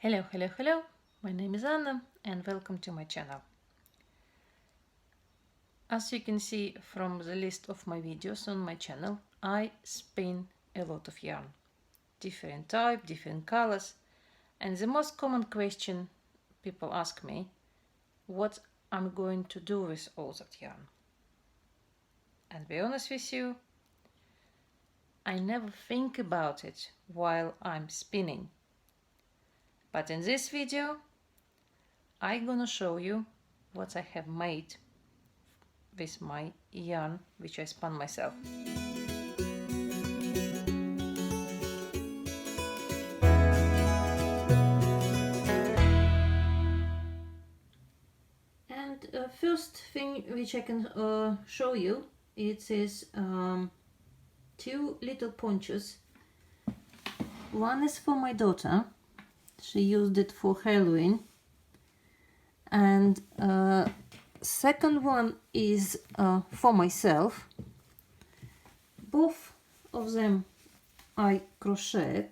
Hello, hello, hello. My name is Anna and welcome to my channel. As you can see from the list of my videos on my channel, I spin a lot of yarn. Different type, different colors. And the most common question people ask me, what I'm going to do with all that yarn. And to be honest with you, I never think about it while I'm spinning. But in this video, I'm gonna show you what I have made with my yarn which I spun myself. And first thing which I can show you, it is two little ponchos. One is for my daughter, she used it for Halloween, and second one is for myself. Both of them I crocheted,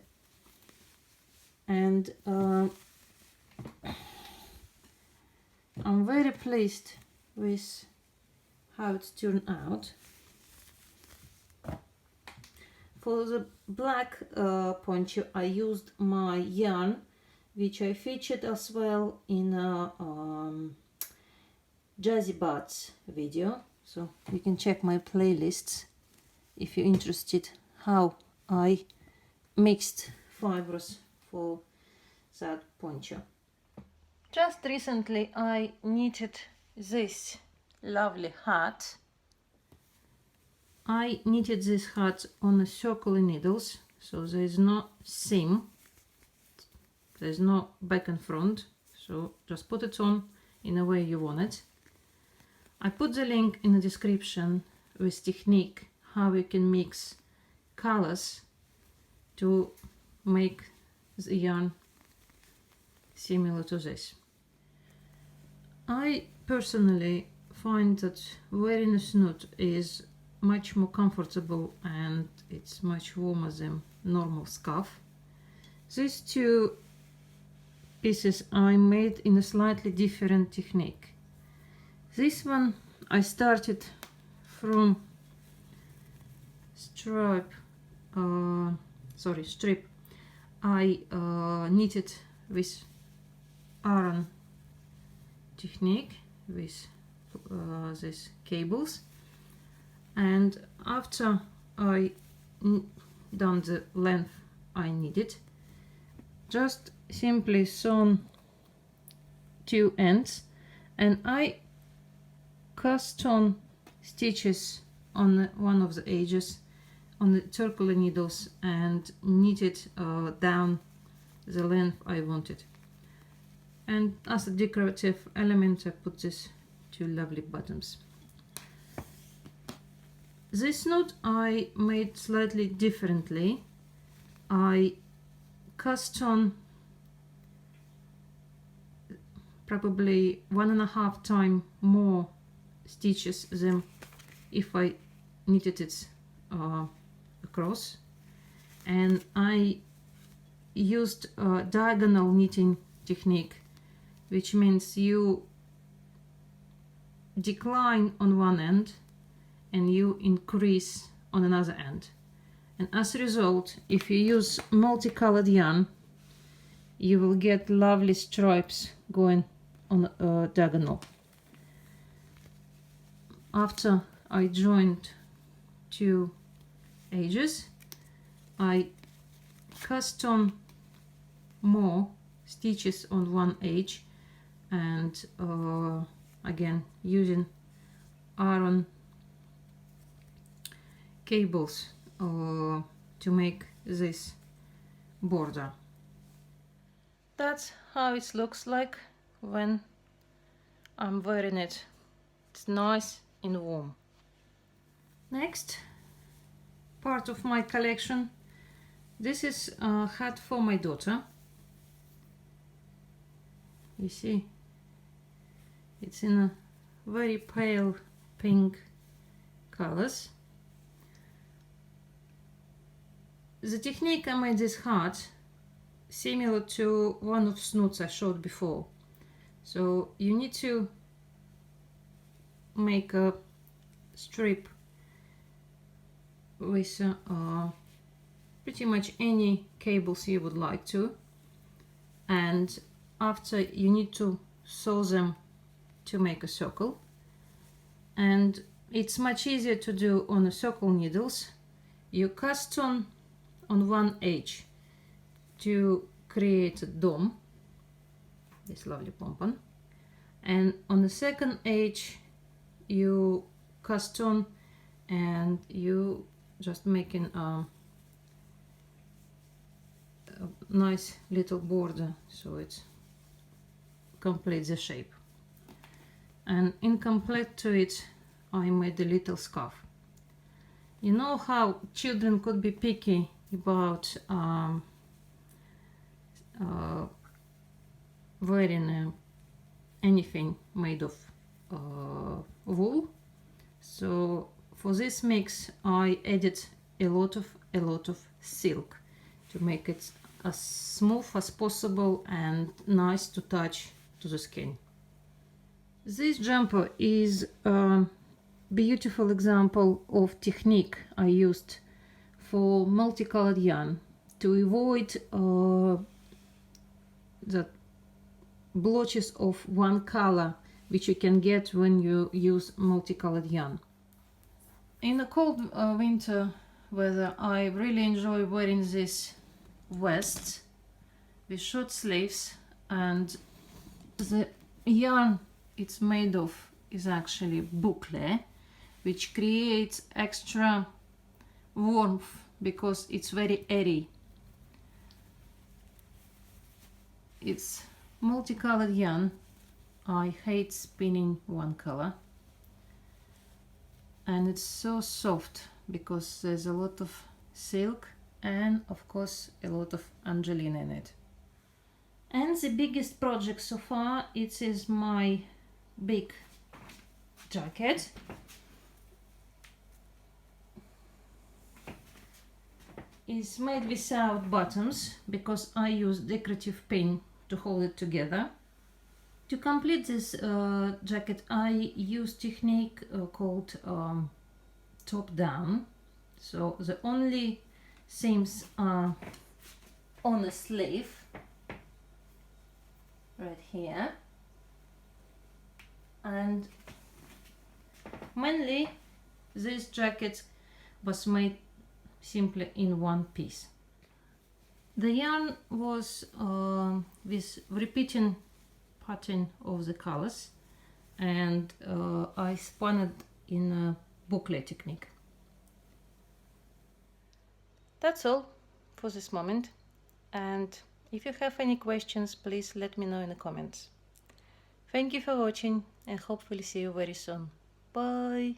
and I'm very pleased with how it's turned out. For the black poncho I used my yarn which I featured as well in a Jazzy video, so you can check my playlists if you're interested how I mixed fibres for that poncho. Just recently I knitted this lovely hat. I knitted this hat on a circular needles, so there is no seam, there is no back and front, so just put it on in a way you want it. I put the link in the description with technique how you can mix colors to make the yarn similar to this. I personally find that wearing a snoot is much more comfortable and it's much warmer than normal scarf. These two pieces I made in a slightly different technique. This one I started from strip. I knitted with iron technique with these cables, and after I done the length I needed, just simply sewn two ends, and I cast on stitches on one of the edges on the circular needles and knitted down the length I wanted. And as a decorative element I put these two lovely buttons. This knot I made slightly differently. I cast on probably 1.5 times more stitches than if I knitted it across, and I used a diagonal knitting technique, which means you decline on one end and you increase on another end, and as a result, if you use multicolored yarn, you will get lovely stripes going on a diagonal. After I joined two edges, I cast on more stitches on one edge, and again using iron cables to make this border. That's how it looks like when I'm wearing it. It's nice and warm. Next part of my collection, this is a hat for my daughter. You see, it's in a very pale pink colors. The technique I made this hat similar to one of snoods I showed before. So you need to make a strip with pretty much any cables you would like to, and after you need to sew them to make a circle, and it's much easier to do on a circle needles. You cast on one edge to create a dome, this lovely pompon, and on the second edge you cast on and you just making a nice little border so it completes the shape. And incomplete to it I made a little scarf. You know how children could be picky about wearing anything made of wool. So for this mix I added a lot of silk to make it as smooth as possible and nice to touch to the skin. This jumper is a beautiful example of technique I used for multicolored yarn to avoid the blotches of one color which you can get when you use multicolored yarn. In the cold winter weather I really enjoy wearing this vest with short sleeves, and the yarn it's made of is actually boucle, which creates extra warmth because it's very airy. It's multicolored yarn. I hate spinning one color, and it's so soft because there's a lot of silk and of course a lot of angelina in it. And the biggest project so far, it is my big jacket. It's made without buttons because I use decorative pin to hold it together. To complete this jacket I use technique called top down. So the only seams are on the sleeve right here, and mainly this jacket was made simply in one piece. The yarn was with repeating pattern of the colors, and I spun it in a boucle technique. That's all for this moment, and if you have any questions, please let me know in the comments. Thank you for watching and hopefully see you very soon. Bye!